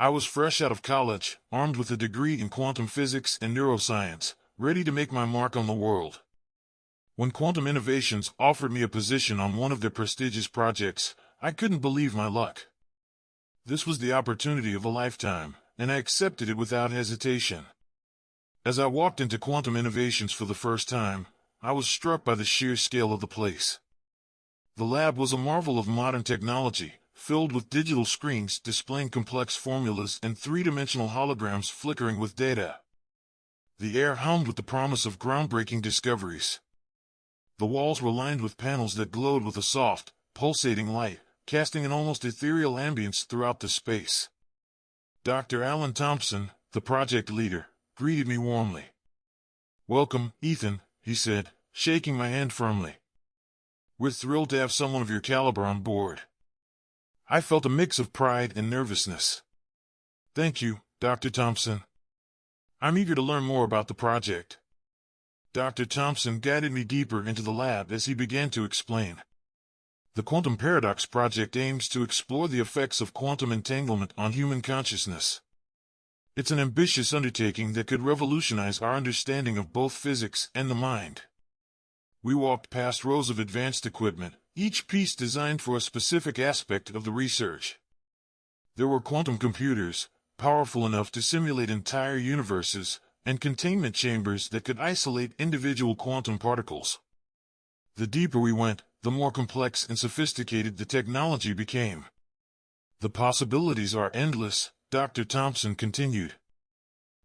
I was fresh out of college, armed with a degree in quantum physics and neuroscience, ready to make my mark on the world. When Quantum Innovations offered me a position on one of their prestigious projects, I couldn't believe my luck. This was the opportunity of a lifetime, and I accepted it without hesitation. As I walked into Quantum Innovations for the first time, I was struck by the sheer scale of the place. The lab was a marvel of modern technology, filled with digital screens displaying complex formulas and three-dimensional holograms flickering with data. The air hummed with the promise of groundbreaking discoveries. The walls were lined with panels that glowed with a soft, pulsating light, casting an almost ethereal ambience throughout the space. Dr. Alan Thompson, the project leader, greeted me warmly. "Welcome, Ethan," he said, shaking my hand firmly. "We're thrilled to have someone of your caliber on board." I felt a mix of pride and nervousness. "Thank you, Dr. Thompson. I'm eager to learn more about the project." Dr. Thompson guided me deeper into the lab as he began to explain. The Quantum Paradox Project aims to explore the effects of quantum entanglement on human consciousness. It's an ambitious undertaking that could revolutionize our understanding of both physics and the mind. We walked past rows of advanced equipment, each piece designed for a specific aspect of the research. There were quantum computers, powerful enough to simulate entire universes, and containment chambers that could isolate individual quantum particles. The deeper we went, the more complex and sophisticated the technology became. "The possibilities are endless," Dr. Thompson continued.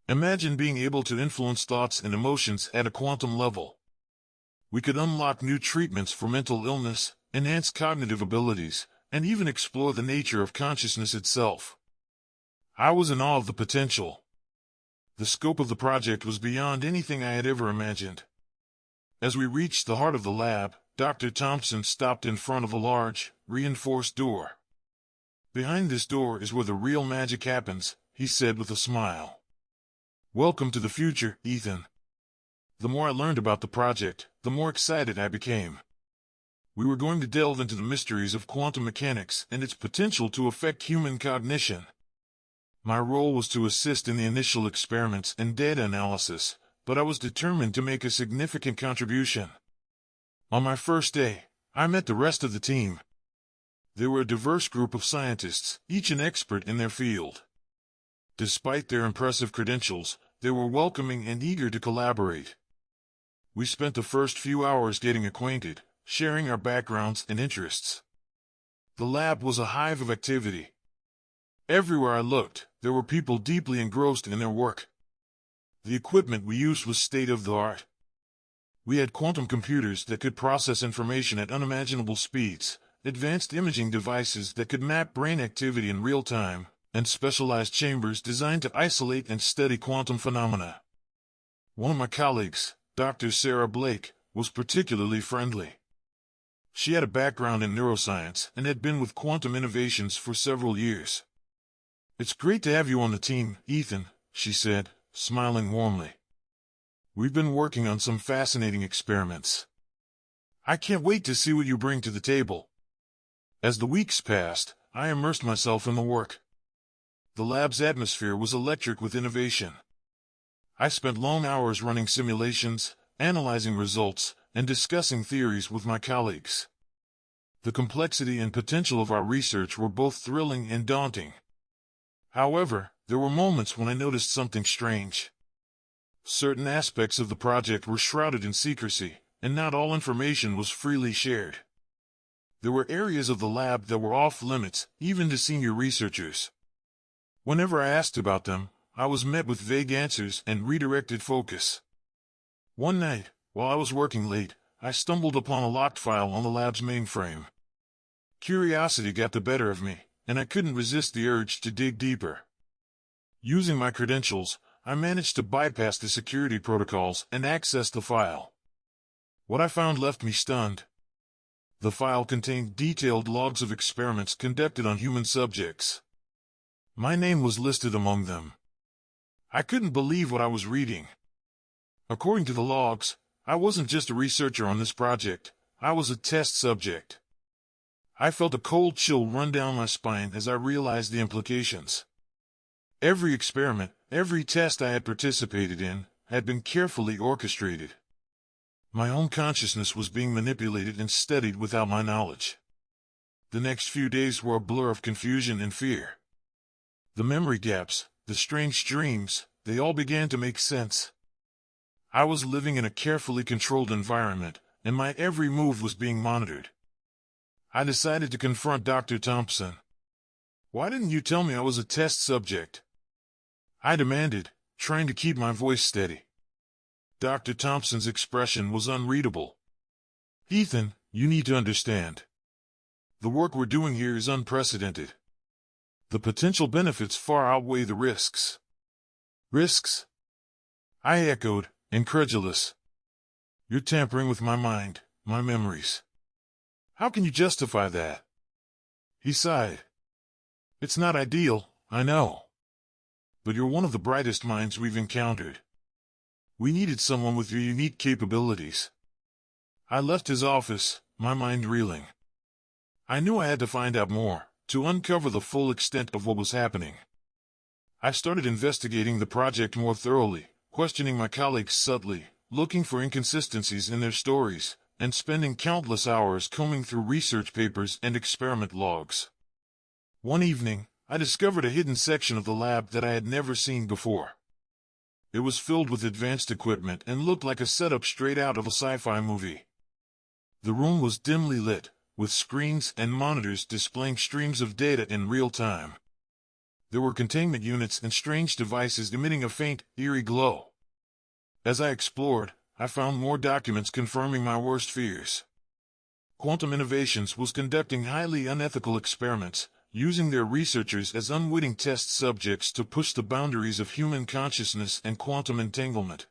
"Imagine being able to influence thoughts and emotions at a quantum level. We could unlock new treatments for mental illness, enhance cognitive abilities, and even explore the nature of consciousness itself." I was in awe of the potential. The scope of the project was beyond anything I had ever imagined. As we reached the heart of the lab, Dr. Thompson stopped in front of a large, reinforced door. "Behind this door is where the real magic happens," he said with a smile. "Welcome to the future, Ethan." The more I learned about the project, the more excited I became. We were going to delve into the mysteries of quantum mechanics and its potential to affect human cognition. My role was to assist in the initial experiments and data analysis, but I was determined to make a significant contribution. On my first day, I met the rest of the team. They were a diverse group of scientists, each an expert in their field. Despite their impressive credentials, they were welcoming and eager to collaborate. We spent the first few hours getting acquainted, sharing our backgrounds and interests. The lab was a hive of activity. Everywhere I looked, there were people deeply engrossed in their work. The equipment we used was state-of-the-art. We had quantum computers that could process information at unimaginable speeds, advanced imaging devices that could map brain activity in real time, and specialized chambers designed to isolate and study quantum phenomena. One of my colleagues, Dr. Sarah Blake, was particularly friendly. She had a background in neuroscience and had been with Quantum Innovations for several years. "It's great to have you on the team, Ethan," she said, smiling warmly. "We've been working on some fascinating experiments. I can't wait to see what you bring to the table." As the weeks passed, I immersed myself in the work. The lab's atmosphere was electric with innovation. I spent long hours running simulations, analyzing results, and discussing theories with my colleagues. The complexity and potential of our research were both thrilling and daunting. However, there were moments when I noticed something strange. Certain aspects of the project were shrouded in secrecy, and not all information was freely shared. There were areas of the lab that were off limits, even to senior researchers. Whenever I asked about them, I was met with vague answers and redirected focus. One night, while I was working late, I stumbled upon a locked file on the lab's mainframe. Curiosity got the better of me, and I couldn't resist the urge to dig deeper. Using my credentials, I managed to bypass the security protocols and access the file. What I found left me stunned. The file contained detailed logs of experiments conducted on human subjects. My name was listed among them. I couldn't believe what I was reading. According to the logs, I wasn't just a researcher on this project, I was a test subject. I felt a cold chill run down my spine as I realized the implications. Every experiment, every test I had participated in, had been carefully orchestrated. My own consciousness was being manipulated and studied without my knowledge. The next few days were a blur of confusion and fear. The memory gaps, the strange dreams, they all began to make sense. I was living in a carefully controlled environment, and my every move was being monitored. I decided to confront Dr. Thompson. "Why didn't you tell me I was a test subject?" I demanded, trying to keep my voice steady. Dr. Thompson's expression was unreadable. "Ethan, you need to understand. The work we're doing here is unprecedented. The potential benefits far outweigh the risks." "Risks?" I echoed, incredulous. "You're tampering with my mind, my memories. How can you justify that?" He sighed. "It's not ideal, I know. But you're one of the brightest minds we've encountered. We needed someone with your unique capabilities." I left his office, my mind reeling. I knew I had to find out more, to uncover the full extent of what was happening. I started investigating the project more thoroughly, questioning my colleagues subtly, looking for inconsistencies in their stories, and spending countless hours combing through research papers and experiment logs. One evening, I discovered a hidden section of the lab that I had never seen before. It was filled with advanced equipment and looked like a setup straight out of a sci-fi movie. The room was dimly lit, with screens and monitors displaying streams of data in real time. There were containment units and strange devices emitting a faint, eerie glow. As I explored, I found more documents confirming my worst fears. Quantum Innovations was conducting highly unethical experiments, using their researchers as unwitting test subjects to push the boundaries of human consciousness and quantum entanglement.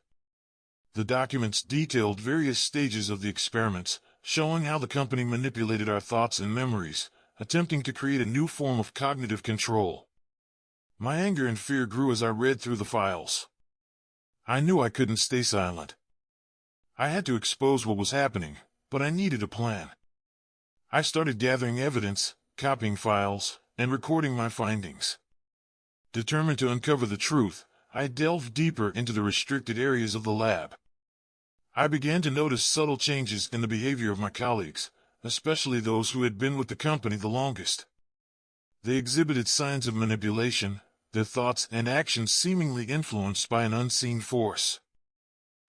The documents detailed various stages of the experiments, showing how the company manipulated our thoughts and memories, attempting to create a new form of cognitive control. My anger and fear grew as I read through the files. I knew I couldn't stay silent. I had to expose what was happening, but I needed a plan. I started gathering evidence, copying files, and recording my findings. Determined to uncover the truth, I delved deeper into the restricted areas of the lab. I began to notice subtle changes in the behavior of my colleagues, especially those who had been with the company the longest. They exhibited signs of manipulation, their thoughts and actions seemingly influenced by an unseen force.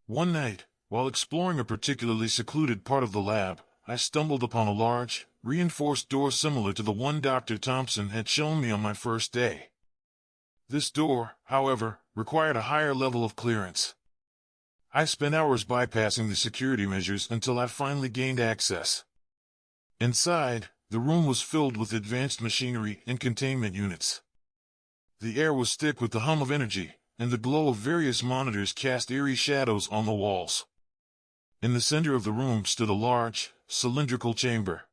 One night, while exploring a particularly secluded part of the lab, I stumbled upon a large, reinforced door similar to the one Dr. Thompson had shown me on my first day. This door, however, required a higher level of clearance. I spent hours bypassing the security measures until I finally gained access. Inside, the room was filled with advanced machinery and containment units. The air was thick with the hum of energy, and the glow of various monitors cast eerie shadows on the walls. In the center of the room stood a large, cylindrical chamber.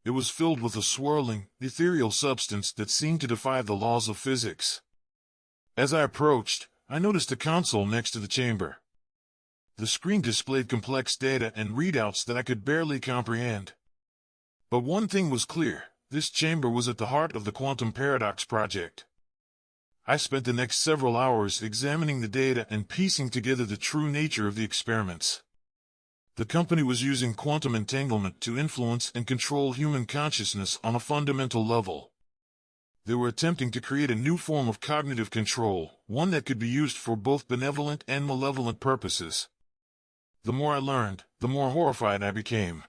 It was filled with a swirling, ethereal substance that seemed to defy the laws of physics. As I approached, I noticed a console next to the chamber. The screen displayed complex data and readouts that I could barely comprehend. But one thing was clear: this chamber was at the heart of the quantum paradox project. I spent the next several hours examining the data and piecing together the true nature of the experiments. The company was using quantum entanglement to influence and control human consciousness on a fundamental level. They were attempting to create a new form of cognitive control, one that could be used for both benevolent and malevolent purposes. The more I learned, the more horrified I became.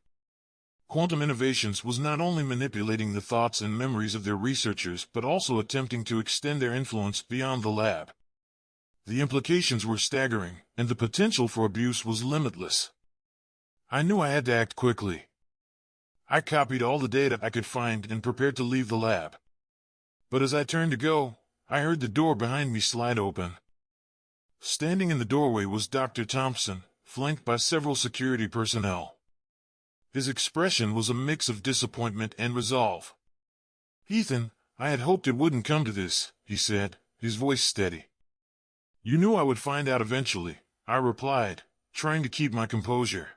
Quantum Innovations was not only manipulating the thoughts and memories of their researchers but also attempting to extend their influence beyond the lab. The implications were staggering, and the potential for abuse was limitless. I knew I had to act quickly. I copied all the data I could find and prepared to leave the lab. But as I turned to go, I heard the door behind me slide open. Standing in the doorway was Dr. Thompson, flanked by several security personnel. His expression was a mix of disappointment and resolve. "Ethan, I had hoped it wouldn't come to this," he said, his voice steady. "You knew I would find out eventually," I replied, trying to keep my composure.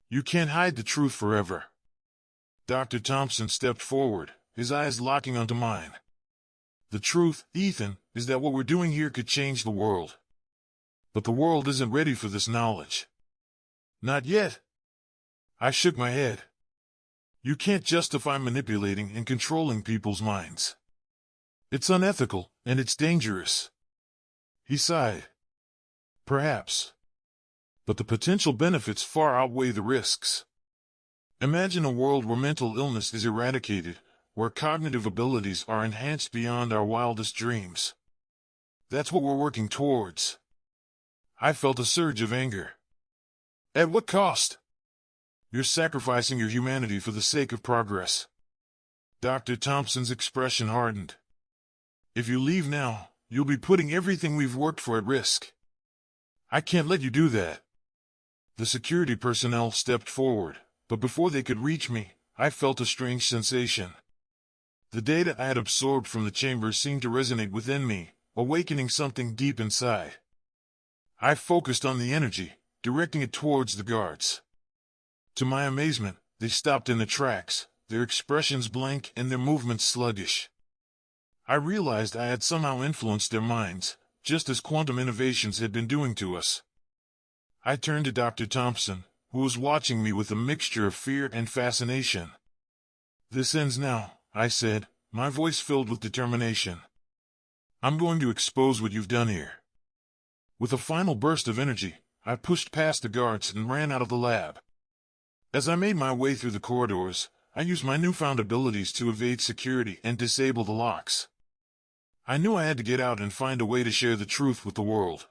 "You can't hide the truth forever." Dr. Thompson stepped forward, his eyes locking onto mine. The truth, Ethan, is that what we're doing here could change the world. But the world isn't ready for this knowledge. Not yet. I shook my head. You can't justify manipulating and controlling people's minds. It's unethical, and it's dangerous. He sighed. Perhaps. But the potential benefits far outweigh the risks. Imagine a world where mental illness is eradicated, where cognitive abilities are enhanced beyond our wildest dreams. That's what we're working towards. I felt a surge of anger. At what cost? You're sacrificing your humanity for the sake of progress. Dr. Thompson's expression hardened. If you leave now, you'll be putting everything we've worked for at risk. I can't let you do that. The security personnel stepped forward, but before they could reach me, I felt a strange sensation. The data I had absorbed from the chamber seemed to resonate within me, awakening something deep inside. I focused on the energy, directing it towards the guards. To my amazement, they stopped in their tracks, their expressions blank and their movements sluggish. I realized I had somehow influenced their minds, just as quantum innovations had been doing to us. I turned to Dr. Thompson, who was watching me with a mixture of fear and fascination. This ends now, I said, my voice filled with determination. I'm going to expose what you've done here. With a final burst of energy, I pushed past the guards and ran out of the lab. As I made my way through the corridors, I used my newfound abilities to evade security and disable the locks. I knew I had to get out and find a way to share the truth with the world.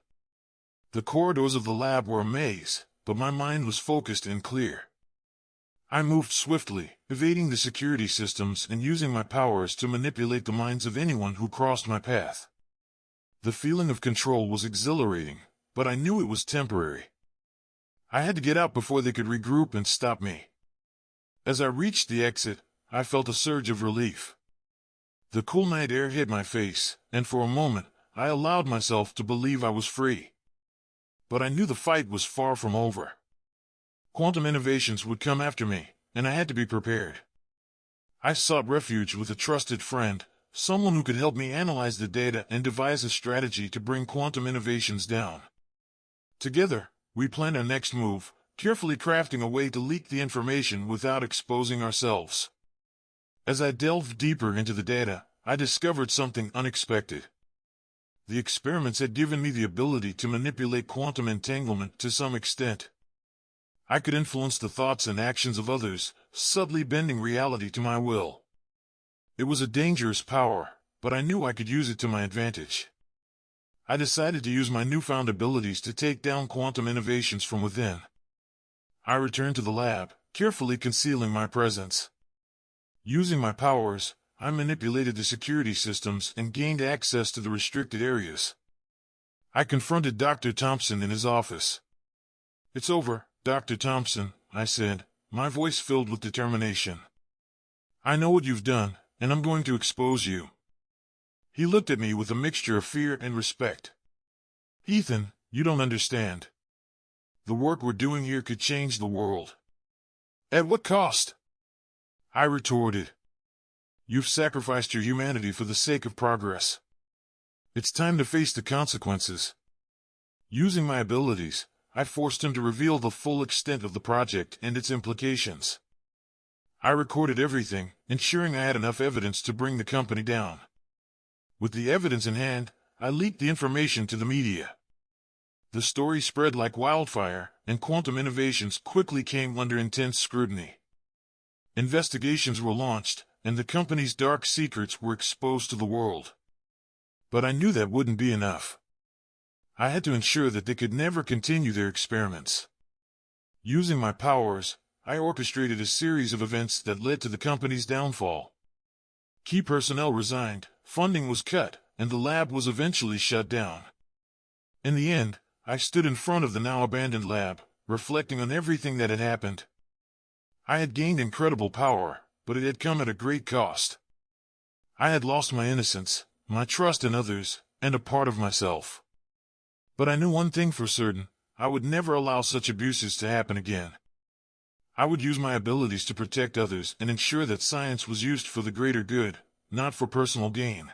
The corridors of the lab were a maze, but my mind was focused and clear. I moved swiftly, evading the security systems and using my powers to manipulate the minds of anyone who crossed my path. The feeling of control was exhilarating, but I knew it was temporary. I had to get out before they could regroup and stop me. As I reached the exit, I felt a surge of relief. The cool night air hit my face, and for a moment, I allowed myself to believe I was free. But I knew the fight was far from over. Quantum innovations would come after me, and I had to be prepared. I sought refuge with a trusted friend, someone who could help me analyze the data and devise a strategy to bring quantum innovations down. Together, we planned our next move, carefully crafting a way to leak the information without exposing ourselves. As I delved deeper into the data, I discovered something unexpected. The experiments had given me the ability to manipulate quantum entanglement to some extent. I could influence the thoughts and actions of others, subtly bending reality to my will. It was a dangerous power, but I knew I could use it to my advantage. I decided to use my newfound abilities to take down quantum innovations from within. I returned to the lab, carefully concealing my presence. Using my powers, I manipulated the security systems and gained access to the restricted areas. I confronted Dr. Thompson in his office. "It's over, Dr. Thompson," I said, my voice filled with determination. "I know what you've done, and I'm going to expose you." He looked at me with a mixture of fear and respect. "Ethan, you don't understand. The work we're doing here could change the world." "At what cost?" I retorted. "You've sacrificed your humanity for the sake of progress. It's time to face the consequences." Using my abilities, I forced him to reveal the full extent of the project and its implications. I recorded everything, ensuring I had enough evidence to bring the company down. With the evidence in hand, I leaked the information to the media. The story spread like wildfire, and quantum innovations quickly came under intense scrutiny. Investigations were launched, and the company's dark secrets were exposed to the world. But I knew that wouldn't be enough. I had to ensure that they could never continue their experiments. Using my powers, I orchestrated a series of events that led to the company's downfall. Key personnel resigned, funding was cut, and the lab was eventually shut down. In the end, I stood in front of the now abandoned lab, reflecting on everything that had happened. I had gained incredible power, but it had come at a great cost. I had lost my innocence, my trust in others, and a part of myself. But I knew one thing for certain: I would never allow such abuses to happen again. I would use my abilities to protect others and ensure that science was used for the greater good, not for personal gain.